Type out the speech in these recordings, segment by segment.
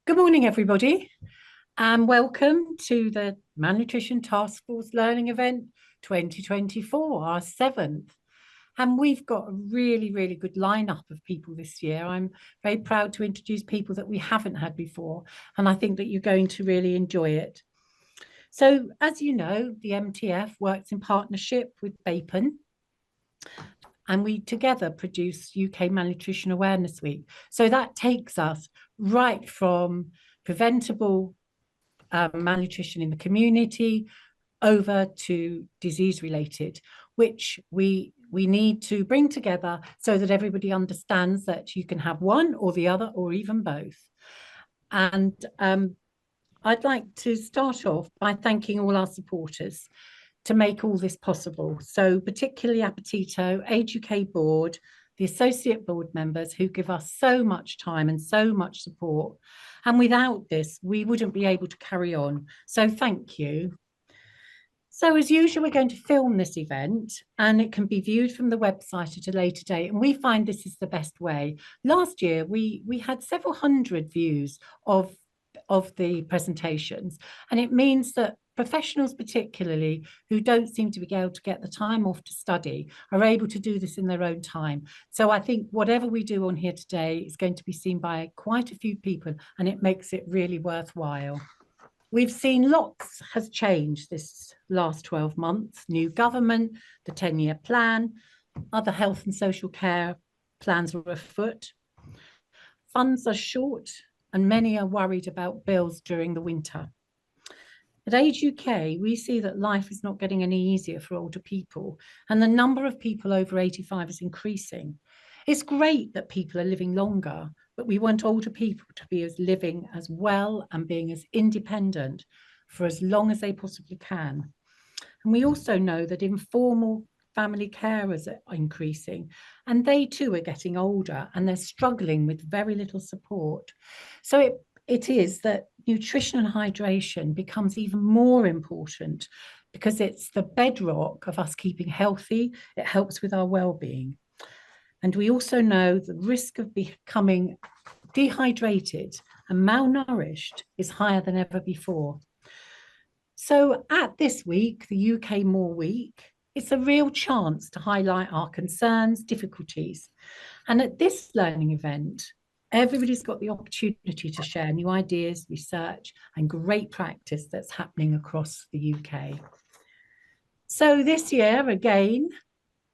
Good morning, everybody, and welcome to the Malnutrition Task Force Learning Event 2024, our seventh. And we've got a really good lineup of people this year. I'm very proud to introduce people that we haven't had before, and I think that you're going to really enjoy it. So, as you know, the MTF works in partnership with BAPN, and we together produce UK Malnutrition Awareness Week. So that takes us right from preventable malnutrition in the community over to disease related, which we need to bring together so that everybody understands that you can have one or the other or even both. And I'd like to start off by thanking all our supporters to make all this possible. So particularly Appetito, Age UK Board, the associate board members who give us so much time and so much support. And without this, we wouldn't be able to carry on. So thank you. So as usual, we're going to film this event and it can be viewed from the website at a later date. And we find this is the best way. Last year, we had several hundred views of the presentations. And it means that professionals particularly who don't seem to be able to get the time off to study are able to do this in their own time. So I think whatever we do on here today is going to be seen by quite a few people and it makes it really worthwhile. We've seen lots has changed this last 12 months, new government, the 10-year plan, other health and social care plans are afoot. Funds are short and many are worried about bills during the winter. At Age UK, we see that life is not getting any easier for older people, and the number of people over 85 is increasing. It's great that people are living longer, but we want older people to be living as well and being as independent for as long as they possibly can. And we also know that informal family carers are increasing, and they too are getting older and they're struggling with very little support. So it is that nutrition and hydration becomes even more important because it's the bedrock of us keeping healthy. It helps with our well-being. And we also know the risk of becoming dehydrated and malnourished is higher than ever before. So at this week, the UK MAW Week, it's a real chance to highlight our concerns, difficulties. And at this learning event, everybody's got the opportunity to share new ideas, research, and great practice that's happening across the UK. So this year, again,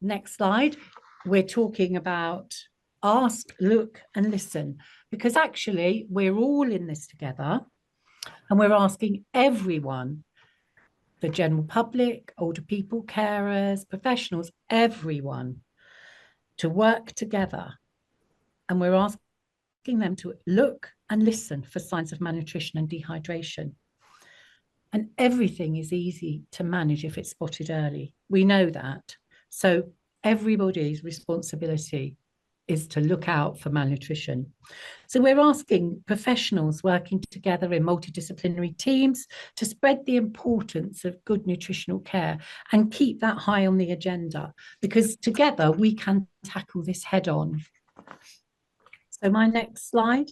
next slide, we're talking about ask, look, and listen, because actually we're all in this together and we're asking everyone, the general public, older people, carers, professionals, everyone to work together. And we're asking them to look and listen for signs of malnutrition and dehydration. And everything is easy to manage if it's spotted early. We know that. So everybody's responsibility is to look out for malnutrition. So we're asking professionals working together in multidisciplinary teams to spread the importance of good nutritional care and keep that high on the agenda, because together we can tackle this head on. So my next slide.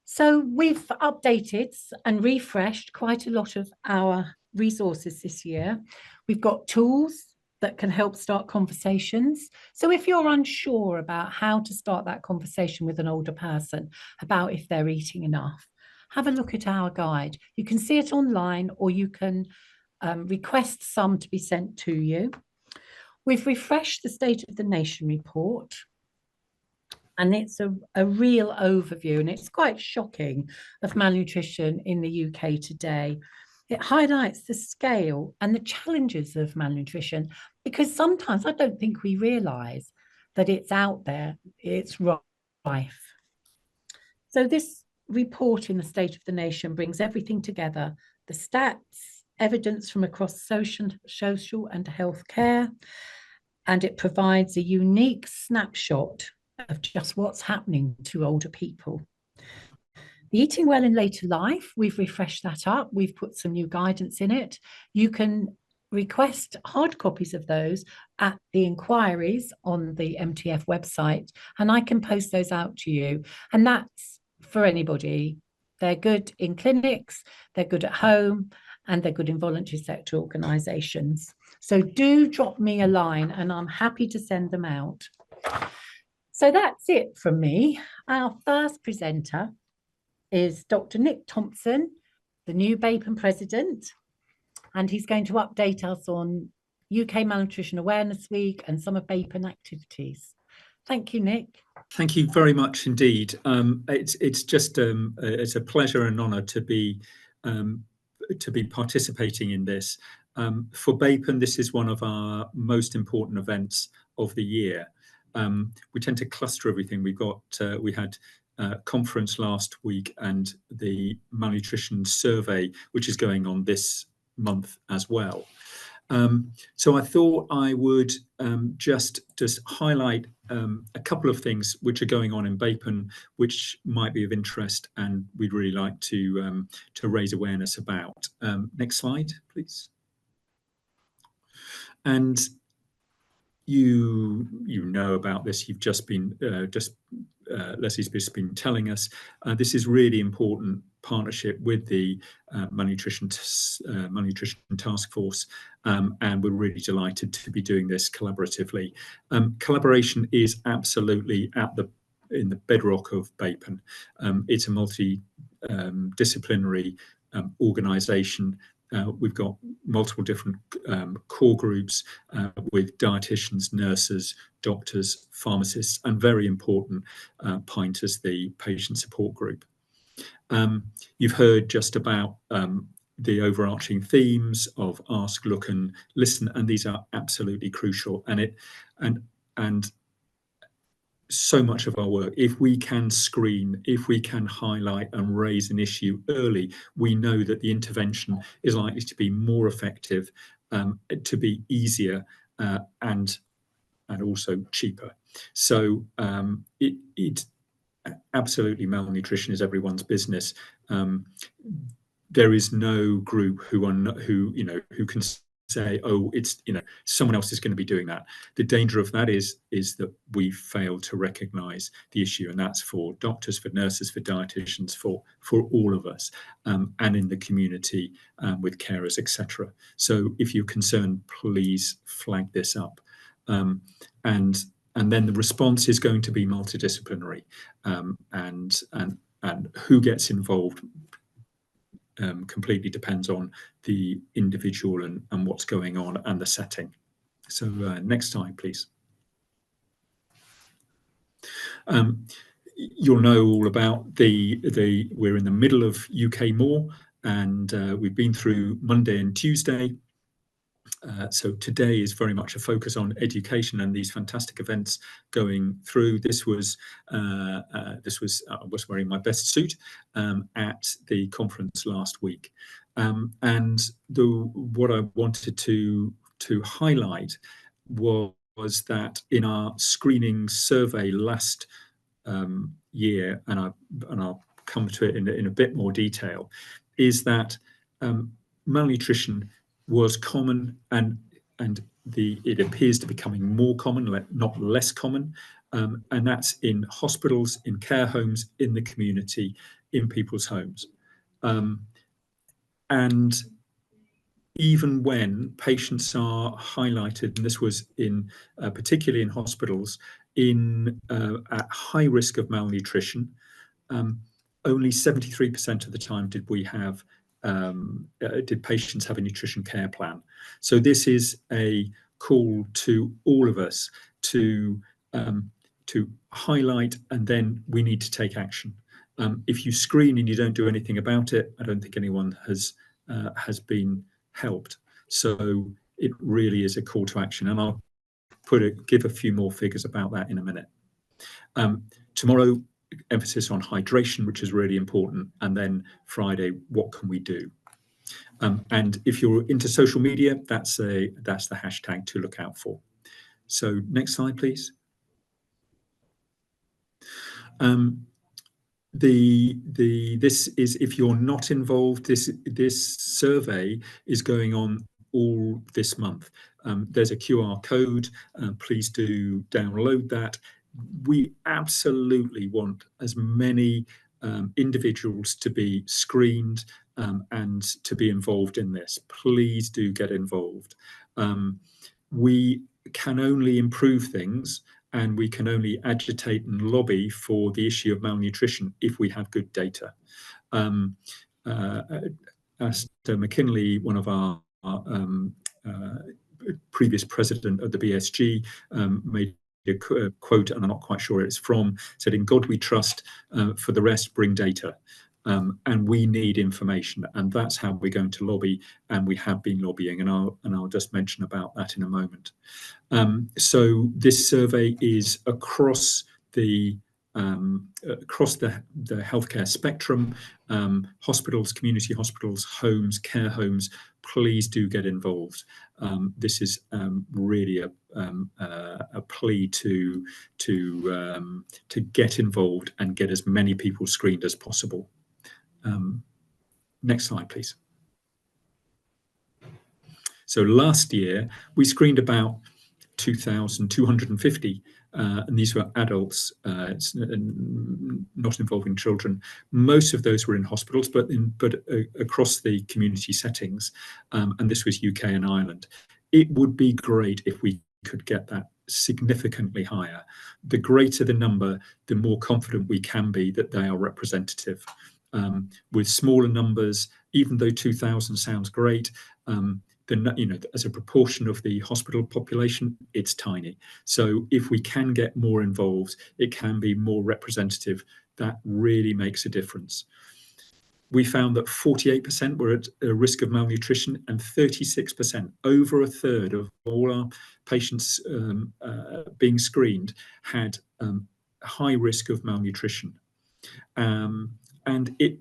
So we've updated and refreshed quite a lot of our resources this year. We've got tools that can help start conversations. So if you're unsure about how to start that conversation with an older person about if they're eating enough, have a look at our guide. You can see it online or you can request some to be sent to you. We've refreshed the State of the Nation report, and it's a real overview, and it's quite shocking, of malnutrition in the UK today. It highlights the scale and the challenges of malnutrition, because sometimes I don't think we realise that it's out there, it's rife. So this report in the State of the Nation brings everything together, the stats, evidence from across social and healthcare, and it provides a unique snapshot of just what's happening to older people. The Eating Well in Later Life, we've refreshed that up. We've put some new guidance in it. You can request hard copies of those at the inquiries on the MTF website, and I can post those out to you. And that's for anybody. They're good in clinics, they're good at home, and they're good in voluntary sector organisations. So do drop me a line and I'm happy to send them out. So that's it from me. Our first presenter is Dr. Nick Thompson, the new BAPEN president, and he's going to update us on UK Malnutrition Awareness Week and some of BAPEN activities. Thank you, Nick. Thank you very much indeed. It's just it's a pleasure and honour to be participating in this. For BAPEN, this is one of our most important events of the year. We tend to cluster everything. We had a conference last week and the malnutrition survey, which is going on this month as well. So I thought I would just highlight a couple of things which are going on in BAPEN, which might be of interest and we'd really like to raise awareness about. Next slide, please. And you know about this. You've just been Leslie's just been telling us. This is really important partnership with the malnutrition task force, and we're really delighted to be doing this collaboratively. Collaboration is absolutely in the bedrock of BAPEN. It's a multi-disciplinary organisation. We've got multiple different core groups with dietitians, nurses, doctors, pharmacists, and very important, Pinters, the patient support group. You've heard just about the overarching themes of ask, look, and listen, and these are absolutely crucial. And so much of our work, if we can screen, if we can highlight and raise an issue early, we know that the intervention is likely to be more effective, to be easier, and also cheaper. So absolutely, malnutrition is everyone's business. There is no group who can say, oh, it's someone else is going to be doing that. The danger of that is that we fail to recognise the issue, and that's for doctors, for nurses, for dietitians, for all of us, and in the community with carers, etc. So if you're concerned, please flag this up, and then the response is going to be multidisciplinary, and who gets involved completely depends on the individual and what's going on and the setting. So next slide, please. You'll know all about we're in the middle of UK MAW, and we've been through Monday and Tuesday. So today is very much a focus on education and these fantastic events going through. I was wearing my best suit at the conference last week, and what I wanted to highlight was that in our screening survey last year, and I'll come to it in a bit more detail, is that malnutrition was common, and it appears to be becoming more common, not less common, and that's in hospitals, in care homes, in the community, in people's homes. And even when patients are highlighted, and this was particularly in hospitals, at high risk of malnutrition, only 73% of the time did patients have a nutrition care plan. So this is a call to all of us to highlight, and then we need to take action. If you screen and you don't do anything about it, I don't think anyone has been helped. So it really is a call to action, and I'll give a few more figures about that in a minute. Tomorrow, emphasis on hydration, which is really important, and then Friday, what can we do? And if you're into social media, that's the hashtag to look out for. So next slide, please. This is, if you're not involved, this survey is going on all this month. There's a QR code. Please do download that. We absolutely want as many individuals to be screened and to be involved in this. Please do get involved. We can only improve things, and we can only agitate and lobby for the issue of malnutrition if we have good data. Esther McKinley, one of our previous president of the BSG, made a quote, and I'm not quite sure it's from, said, "In God we trust, for the rest bring data." And we need information, and that's how we're going to lobby, and we have been lobbying, and I'll just mention about that in a moment. So this survey is across the healthcare spectrum, hospitals, community hospitals, homes, care homes. Please do get involved. This is really a plea to get involved and get as many people screened as possible. Next slide, please. So last year we screened about 2,250, and these were adults, not involving children. Most of those were in hospitals, but across the community settings, and this was UK and Ireland. It would be great if we could get that significantly higher. The greater the number, the more confident we can be that they are representative. With smaller numbers, even though 2,000 sounds great, then, as a proportion of the hospital population, it's tiny. So if we can get more involved, it can be more representative. That really makes a difference. We found that 48% were at a risk of malnutrition, and 36%, over a third of all our patients being screened, had high risk of malnutrition. And it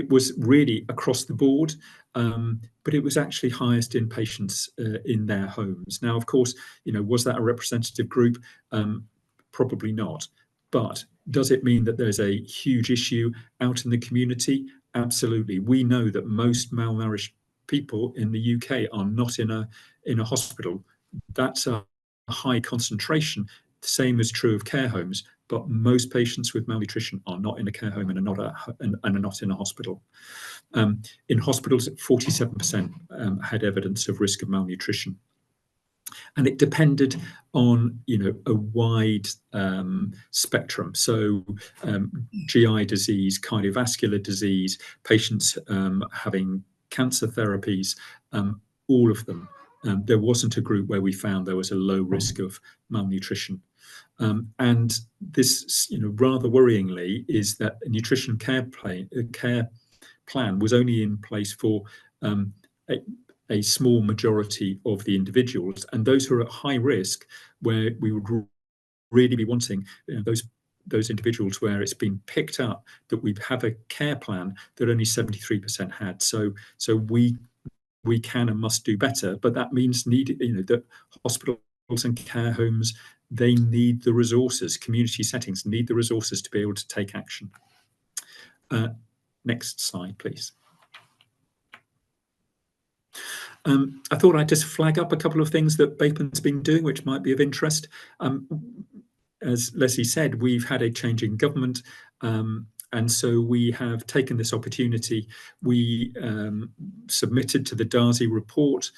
was really across the board, but it was actually highest in patients in their homes. Now, of course, was that a representative group? Probably not. But does it mean that there's a huge issue out in the community? Absolutely. We know that most malnourished people in the UK are not in a hospital. That's a high concentration. The same is true of care homes, but most patients with malnutrition are not in a care home and are not in a hospital. In hospitals, 47% had evidence of risk of malnutrition. And it depended on, a wide spectrum. So GI disease, cardiovascular disease, patients having cancer therapies, all of them. There wasn't a group where we found there was a low risk of malnutrition. And this, rather worryingly, is that a nutrition care plan was only in place for a small majority of the individuals, and those who are at high risk, where we would really be wanting those individuals where it's been picked up that we have a care plan that only 73% had. So we can and must do better, but that means that hospitals and care homes, they need the resources. Community settings need the resources to be able to take action. Next slide, please. I thought I'd just flag up a couple of things that BAPEN's been doing, which might be of interest. As Leslie said, we've had a change in government, and so we have taken this opportunity. We submitted to the Darzi report.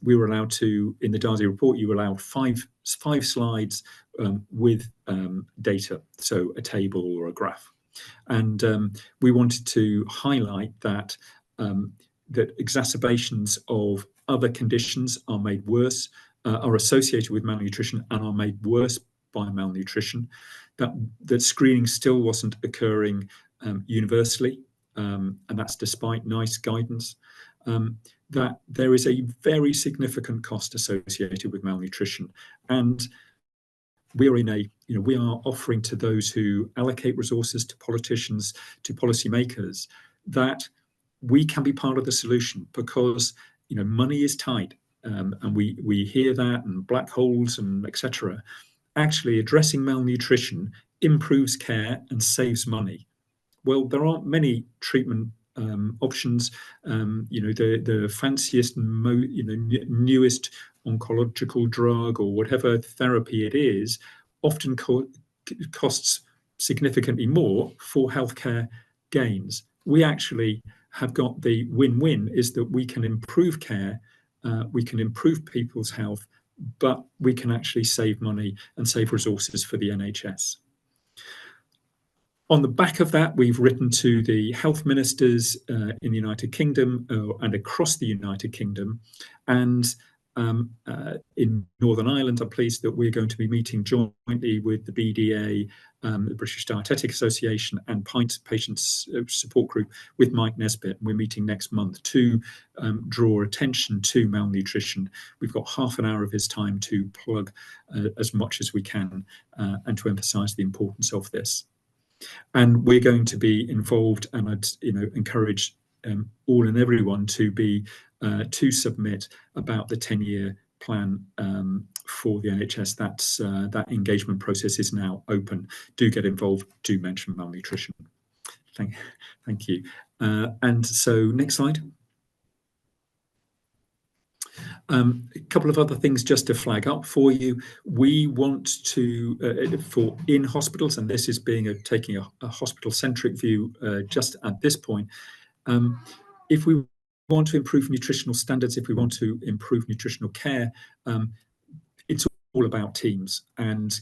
We were allowed to, in the Darzi report, you were allowed five slides with data, so a table or a graph. And we wanted to highlight that that exacerbations of other conditions are made worse, are associated with malnutrition and are made worse by malnutrition, that screening still wasn't occurring universally, and that's despite NICE guidance, that there is a very significant cost associated with malnutrition. And we are we are offering to those who allocate resources, to politicians, to policymakers, that we can be part of the solution, because money is tight, and we hear that, and black holes and etc. Actually, addressing malnutrition improves care and saves money. Well, there aren't many treatment options. The fanciest, newest oncological drug or whatever therapy it is often costs significantly more for healthcare gains. We actually have got the win-win, is that we can improve care, we can improve people's health, but we can actually save money and save resources for the NHS. On the back of that, we've written to the health ministers in the United Kingdom and across the United Kingdom. And in Northern Ireland, I'm pleased that we're going to be meeting jointly with the BDA, the British Dietetic Association, and Patients Support Group with Mike Nesbitt. We're meeting next month to draw attention to malnutrition. We've got half an hour of his time to plug as much as we can and to emphasise the importance of this. And we're going to be involved, and I'd encourage all and everyone to be to submit about the 10-year plan for the NHS. That engagement process is now open. Do get involved. Do mention malnutrition. Thank you. And so, next slide. A couple of other things just to flag up for you. We want to, for in hospitals, and this is taking a hospital-centric view just at this point, if we want to improve nutritional standards, if we want to improve nutritional care, it's all about teams and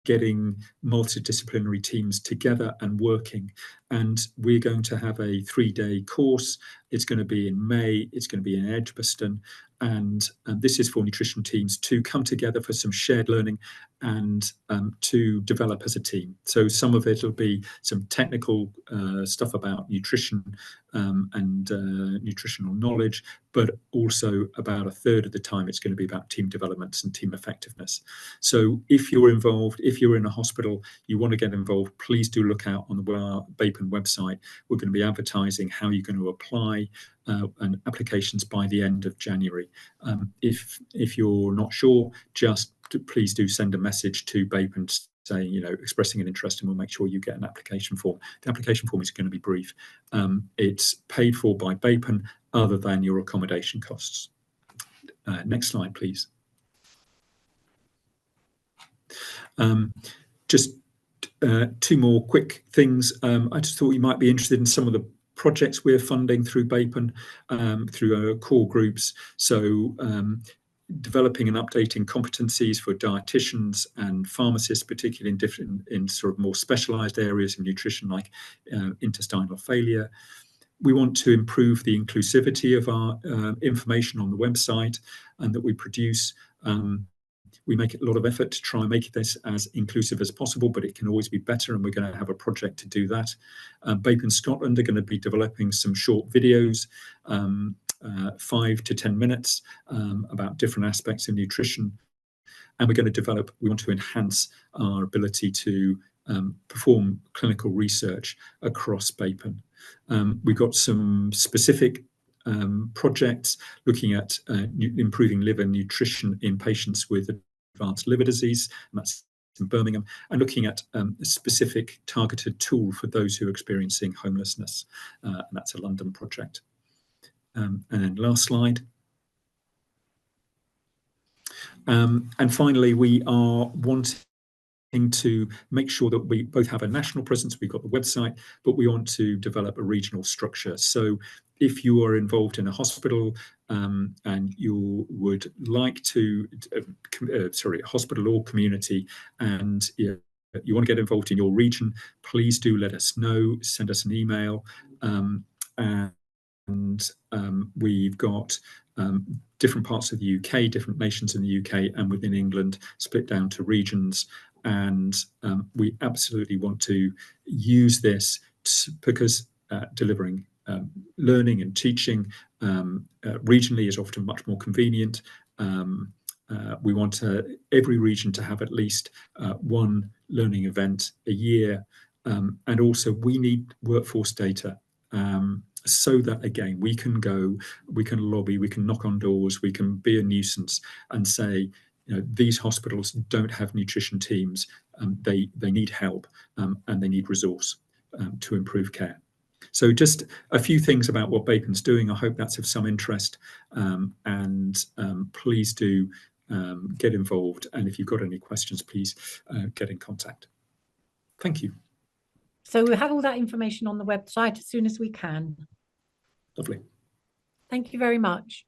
getting multidisciplinary teams together and working. And we're going to have a 3-day course. It's going to be in May. It's going to be in Edgbaston. And this is for nutrition teams to come together for some shared learning and to develop as a team. So some of it will be some technical stuff about nutrition and nutritional knowledge, but also about a third of the time it's going to be about team development and team effectiveness. So if you're involved, if you're in a hospital, you want to get involved, please do look out on the BAPEN website. We're going to be advertising how you're going to apply and applications by the end of January. If you're not sure, just please do send a message to BAPEN saying, expressing an interest, and we'll make sure you get an application form. The application form is going to be brief. It's paid for by BAPEN other than your accommodation costs. Next slide, please. Just two more quick things. I just thought you might be interested in some of the projects we're funding through BAPEN, through our core groups. So developing and updating competencies for dietitians and pharmacists, particularly in sort of more specialised areas of nutrition like intestinal failure. We want to improve the inclusivity of our information on the website and that we produce. We make a lot of effort to try and make this as inclusive as possible, but it can always be better, and we're going to have a project to do that. BAPEN Scotland are going to be developing some short videos, 5 to 10 minutes, about different aspects of nutrition. And we want to enhance our ability to perform clinical research across BAPEN. We've got some specific projects looking at improving liver nutrition in patients with advanced liver disease, and that's in Birmingham, and looking at a specific targeted tool for those who are experiencing homelessness, and that's a London project. And then last slide. And finally, we are wanting to make sure that we both have a national presence. We've got the website, but we want to develop a regional structure. So if you are involved in a hospital and you would like to, hospital or community, and you want to get involved in your region, please do let us know, send us an email. And we've got different parts of the UK, different nations in the UK and within England, split down to regions. And we absolutely want to use this because delivering learning and teaching regionally is often much more convenient. We want every region to have at least one learning event a year. And also we need workforce data so that, again, we can go, we can lobby, we can knock on doors, we can be a nuisance and say, these hospitals don't have nutrition teams, they need help and they need resource to improve care. So just a few things about what BAPEN's doing. I hope that's of some interest, and please do get involved. And if you've got any questions, please get in contact. Thank you. So we'll have all that information on the website as soon as we can. Lovely. Thank you very much.